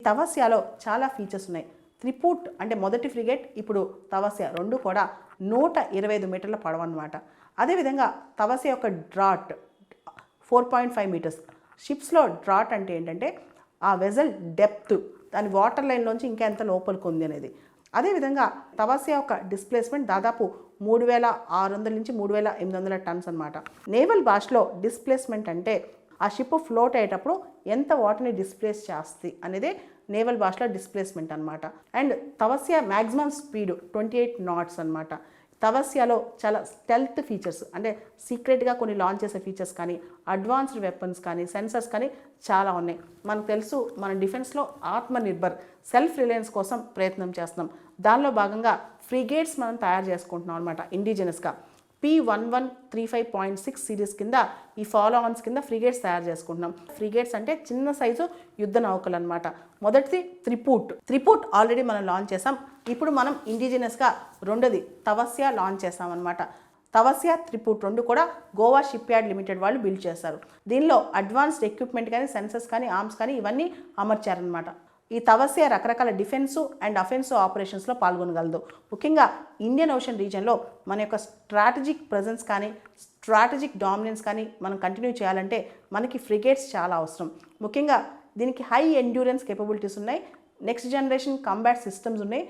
తవస్యాలో చాలా ఫీచర్స్ ఉన్నాయి. త్రిపుట్ అంటే మొదటి ఫ్రిగేట్, ఇప్పుడు తవస్య రెండు కూడా 125 మీటర్ల పొడవు అన్నమాట. అదేవిధంగా తవస్య యొక్క డ్రాట్ 4.5 మీటర్స్. షిప్స్లో డ్రాట్ అంటే ఏంటంటే ఆ వెజల్ డెప్త్, దాని వాటర్ లైన్లోంచి ఇంకా ఎంత లోపలికి ఉంది అనేది. అదేవిధంగా తవస్య యొక్క డిస్ప్లేస్మెంట్ దాదాపు 3600 నుంచి 3800 టన్స్ అనమాట. నేవల్ భాషలో డిస్ప్లేస్మెంట్ అంటే ఆ షిప్ ఫ్లోట్ అయ్యేటప్పుడు ఎంత వాటర్ని డిస్ప్లేస్ చేస్తుంది అనేదే నేవల్ భాషలో డిస్ప్లేస్మెంట్ అనమాట. అండ్ తవస్య మ్యాక్సిమం స్పీడ్ 28 knots అనమాట. తవస్యలో చాలా స్టెల్త్ ఫీచర్స్ అంటే సీక్రెట్గా కొన్ని లాంచ్ చేసే ఫీచర్స్ కానీ, అడ్వాన్స్డ్ వెపన్స్ కానీ, సెన్సర్స్ కానీ చాలా ఉన్నాయి. మనకు తెలుసు మన డిఫెన్స్లో ఆత్మనిర్భర్ సెల్ఫ్ రిలయన్స్ కోసం ప్రయత్నం చేస్తున్నాం. దానిలో భాగంగా ఫ్రిగేట్స్ మనం తయారు చేసుకుంటున్నాం అనమాట ఇండిజినస్గా. P1135.6 సిరీస్ కింద ఈ ఫాలో ఆన్స్ కింద ఫ్రిగేట్స్ తయారు చేసుకుంటున్నాం. ఫ్రిగేట్స్ అంటే చిన్న సైజు యుద్ధ నౌకలు అనమాట. మొదటిది త్రిపుట్ ఆల్రెడీ మనం లాంచ్ చేసాం. ఇప్పుడు మనం ఇండిజినస్గా రెండోది తవస్య లాంచ్ చేసామన్నమాట. తవస్య త్రిపుట్ రెండు కూడా గోవా షిప్ యార్డ్ లిమిటెడ్ వాళ్ళు బిల్డ్ చేస్తారు. దీనిలో అడ్వాన్స్డ్ ఎక్విప్మెంట్ కానీ, సెన్సర్స్ కానీ, ఆర్మ్స్ కానీ ఇవన్నీ అమర్చారనమాట. ఈ తవస్య రకరకాల డిఫెన్సు అండ్ అఫెన్సు ఆపరేషన్స్లో పాల్గొనగలదు. ముఖ్యంగా ఇండియన్ ఓషన్ రీజియన్లో మన యొక్క స్ట్రాటజిక్ ప్రెజెన్స్ కానీ, స్ట్రాటజిక్ డామినెన్స్ కానీ మనం కంటిన్యూ చేయాలంటే మనకి ఫ్రిగేట్స్ చాలా అవసరం. ముఖ్యంగా దీనికి హై ఎండ్యూరెన్స్ కేపబిలిటీస్ ఉన్నాయి, నెక్స్ట్ జనరేషన్ కంబాట్ సిస్టమ్స్ ఉన్నాయి,